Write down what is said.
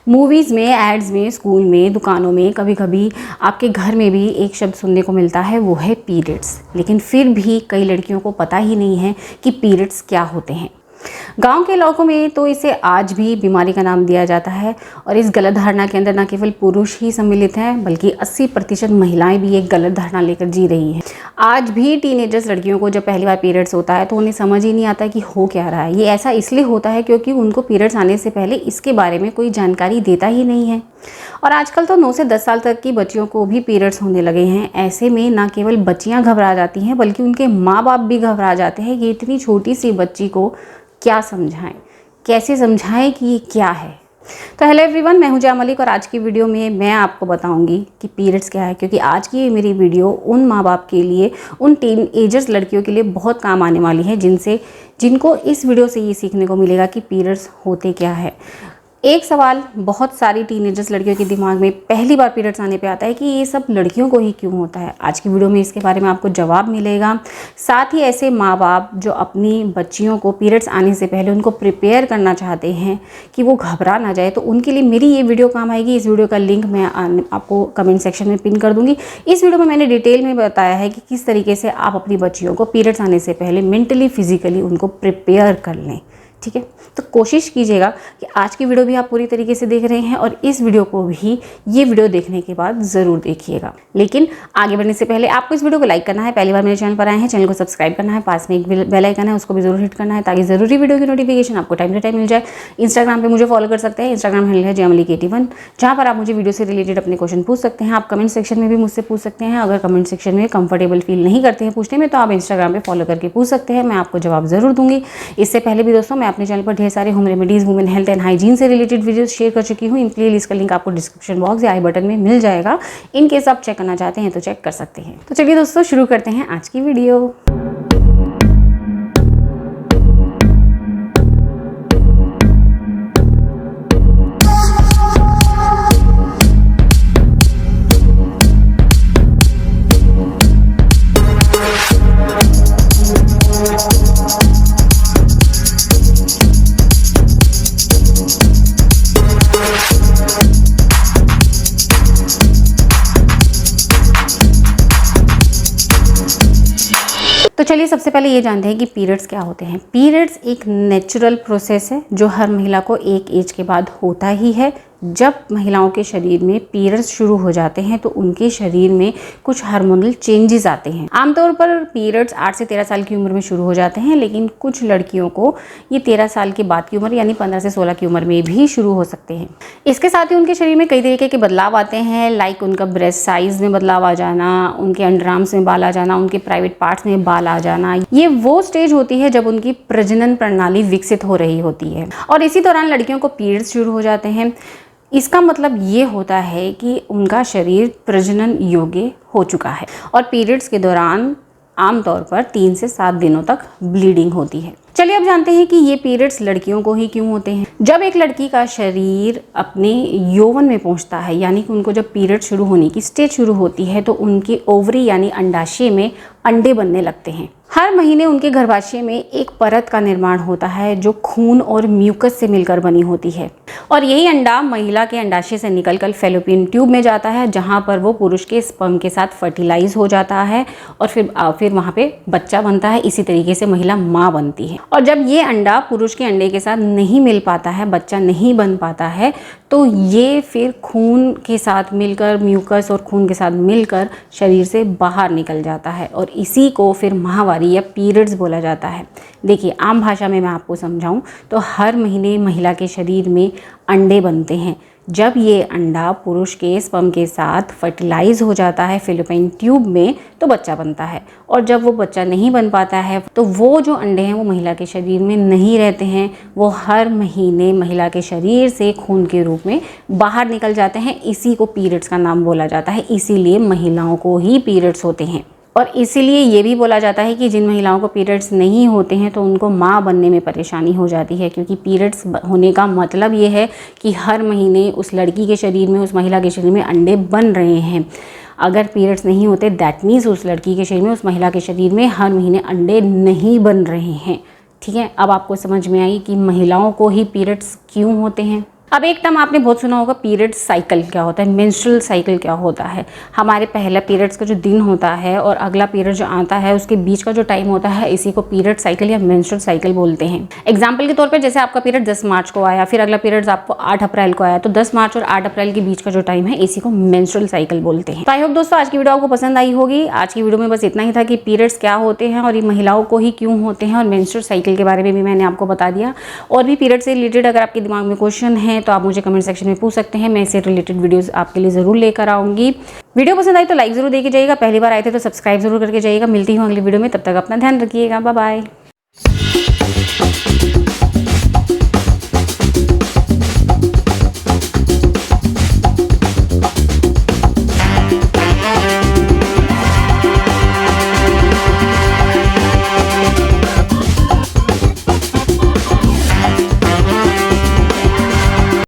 Movies में, ads में, school में, दुकानों में, कभी कभी आपके घर में भी एक शब्द सुनने को मिलता है, वो है पीरियड्स। लेकिन फिर भी कई लड़कियों को पता ही नहीं है कि पीरियड्स क्या होते हैं। गांव के इलाकों में तो इसे आज भी बीमारी का नाम दिया जाता है और इस गलत धारणा के अंदर न केवल पुरुष ही सम्मिलित हैं बल्कि 80% महिलाएं भी एक गलत धारणा लेकर जी रही हैं। आज भी टीनेजर्स लड़कियों को जब पहली बार पीरियड्स होता है तो उन्हें समझ ही नहीं आता कि हो क्या रहा है। ये ऐसा इसलिए होता है क्योंकि उनको पीरियड्स आने से पहले इसके बारे में कोई जानकारी देता ही नहीं है। और आजकल तो 9 से 10 साल तक की बच्चियों को भी पीरियड्स होने लगे हैं। ऐसे में ना केवल बच्चियां घबरा जाती हैं बल्कि उनके माँ बाप भी घबरा जाते हैं। ये इतनी छोटी सी बच्ची को क्या समझाएं, कैसे समझाएं कि ये क्या है। तो हेलो एवरीवन, मैं हूं जया मलिक और आज की वीडियो में मैं आपको बताऊंगी कि पीरियड्स क्या है, क्योंकि आज की मेरी वीडियो उन माँ बाप के लिए, उन टीन एजर्स लड़कियों के लिए बहुत काम आने वाली है जिनको इस वीडियो से ये सीखने को मिलेगा कि पीरियड्स होते क्या है। एक सवाल बहुत सारी टीनेजर्स लड़कियों के दिमाग में पहली बार पीरियड्स आने पे आता है कि ये सब लड़कियों को ही क्यों होता है। आज की वीडियो में इसके बारे में आपको जवाब मिलेगा। साथ ही ऐसे माँ बाप जो अपनी बच्चियों को पीरियड्स आने से पहले उनको प्रिपेयर करना चाहते हैं कि वो घबरा ना जाए, तो उनके लिए मेरी ये वीडियो काम आएगी। इस वीडियो का लिंक मैं आपको कमेंट सेक्शन में पिन कर दूँगी। इस वीडियो में मैंने डिटेल में बताया है कि किस तरीके से आप अपनी बच्चियों को पीरियड्स आने से पहले मेंटली फिजिकली उनको प्रिपेयर कर लें। ठीक है, तो कोशिश कीजिएगा कि आज की वीडियो भी आप पूरी तरीके से देख रहे हैं और इस वीडियो को भी ये वीडियो देखने के बाद ज़रूर देखिएगा। लेकिन आगे बढ़ने से पहले आपको इस वीडियो को लाइक करना है, पहली बार मेरे चैनल पर आए हैं चैनल को सब्सक्राइब करना है, पास में एक बेल आइकन है उसको भी जरूर हिट करना है ताकि ज़रूरी वीडियो की नोटिफिकेशन आपको टाइम टू टाइम मिल जाए। इंस्टाग्राम पर मुझे फॉलो कर सकते हैं, इंस्टाग्राम हैंडल है jayamalik81, जहाँ पर आप मुझे वीडियो से रिलेटेड अपने क्वेश्चन पूछ सकते हैं। आप कमेंट सेक्शन में भी मुझसे पूछ सकते हैं। अगर कमेंट सेक्शन में कंफर्टेबल फील नहीं करते हैं पूछने में तो आप इंस्टाग्राम पर फॉलो करके पूछ सकते हैं, मैं आपको जवाब ज़रूर दूंगी। इससे पहले भी दोस्तों मैं अपने चैनल पर ढेर सारे home remedies, women health and hygiene से रिलेटेड वीडियोस शेयर कर चुकी हूँ। इन प्लेलिस्ट का लिंक आपको डिस्क्रिप्शन बॉक्स या आई बटन में मिल जाएगा। इन केस आप चेक करना चाहते हैं तो चेक कर सकते हैं। तो चलिए दोस्तों शुरू करते हैं आज की वीडियो। तो चलिए सबसे पहले ये जानते हैं कि पीरियड्स क्या होते हैं। पीरियड्स एक नेचुरल प्रोसेस है जो हर महिला को एक एज के बाद होता ही है। जब महिलाओं के शरीर में पीरियड्स शुरू हो जाते हैं तो उनके शरीर में कुछ हार्मोनल चेंजेस आते हैं। आमतौर पर पीरियड्स 8 से 13 साल की उम्र में शुरू हो जाते हैं, लेकिन कुछ लड़कियों को ये 13 साल के बाद की उम्र यानी 15 से 16 की उम्र में भी शुरू हो सकते हैं। इसके साथ ही उनके शरीर में कई तरीके के बदलाव आते हैं, लाइक उनका ब्रेस्ट साइज में बदलाव आ जाना, उनके अंडरआर्म्स में बाल आ जाना, उनके प्राइवेट पार्ट्स में बाल आ जाना। ये वो स्टेज होती है जब उनकी प्रजनन प्रणाली विकसित हो रही होती है और इसी दौरान लड़कियों को पीरियड्स शुरू हो जाते हैं। इसका मतलब ये होता है कि उनका शरीर प्रजनन योग्य हो चुका है और पीरियड्स के दौरान आमतौर पर 3 से 7 दिनों तक ब्लीडिंग होती है। चलिए अब जानते हैं कि ये पीरियड्स लड़कियों को ही क्यों होते हैं। जब एक लड़की का शरीर अपने यौवन में पहुंचता है, यानी कि उनको जब पीरियड शुरू होने की स्टेज शुरू होती है, तो उनके ओवरी यानी अंडाशय में अंडे बनने लगते हैं। हर महीने उनके गर्भाशय में एक परत का निर्माण होता है जो खून और म्यूकस से मिलकर बनी होती है और यही अंडा महिला के अंडाशय से निकलकर फैलोपियन ट्यूब में जाता है, जहां पर वो पुरुष के स्पर्म के साथ फर्टिलाइज हो जाता है और फिर वहां पे बच्चा बनता है। इसी तरीके से महिला माँ बनती है और जब ये अंडा पुरुष के अंडे के साथ नहीं मिल पाता है, बच्चा नहीं बन पाता है, तो ये फिर खून के साथ मिलकर, म्यूकस और खून के साथ मिलकर शरीर से बाहर निकल जाता है और इसी को फिर माहवारी या पीरियड्स बोला जाता है। देखिए आम भाषा में मैं आपको समझाऊं तो हर महीने महिला के शरीर में अंडे बनते हैं। जब ये अंडा पुरुष के स्पर्म के साथ फर्टिलाइज हो जाता है फैलोपियन ट्यूब में तो बच्चा बनता है और जब वो बच्चा नहीं बन पाता है तो वो जो अंडे हैं वो महिला के शरीर में नहीं रहते हैं, वो हर महीने महिला के शरीर से खून के रूप में बाहर निकल जाते हैं। इसी को पीरियड्स का नाम बोला जाता है। इसीलिए महिलाओं को ही पीरियड्स होते हैं और इसीलिए ये भी बोला जाता है कि जिन महिलाओं को पीरियड्स नहीं होते हैं तो उनको माँ बनने में परेशानी हो जाती है, क्योंकि पीरियड्स होने का मतलब ये है कि हर महीने उस लड़की के शरीर में, उस महिला के शरीर में अंडे बन रहे हैं। अगर पीरियड्स नहीं होते दैट मीन्स उस लड़की के शरीर में, उस महिला के शरीर में हर महीने अंडे नहीं बन रहे हैं। ठीक है, अब आपको समझ में आई कि महिलाओं को ही पीरियड्स क्यों होते हैं। अब एक टर्म आपने बहुत सुना होगा, पीरियड साइकिल क्या होता है, मेंस्ट्रुअल साइकिल क्या होता है। हमारे पहला पीरियड्स का जो दिन होता है और अगला पीरियड जो आता है उसके बीच का जो टाइम होता है, इसी को पीरियड साइकिल या मेंस्ट्रुअल साइकिल बोलते हैं। एग्जाम्पल के तौर पर जैसे आपका पीरियड 10 मार्च को आया, फिर अगला पीरियड आपको 8 अप्रैल को आया, तो 10 मार्च और 8 अप्रैल के बीच का जो टाइम है इसी को मेंस्ट्रुअल साइकिल बोलते हैं। तो आई होप दोस्तों आज की वीडियो आपको पसंद आई होगी। आज की वीडियो में बस इतना ही था कि पीरियड्स क्या होते हैं और ये महिलाओं को ही क्यों होते हैं, और मेंस्ट्रुअल साइकिल के बारे में भी मैंने आपको बता दिया। और भी पीरियड से रिलेटेड अगर आपके दिमाग में क्वेश्चन है तो आप मुझे कमेंट सेक्शन में पूछ सकते हैं, मैं इससे रिलेटेड वीडियोस आपके लिए जरूर लेकर आऊंगी। वीडियो पसंद आई तो लाइक जरूर देके जाइएगा, पहली बार आए थे तो सब्सक्राइब जरूर करके जाइएगा। मिलती हूँ अगली वीडियो में, तब तक अपना ध्यान रखिएगा, बाय बाय।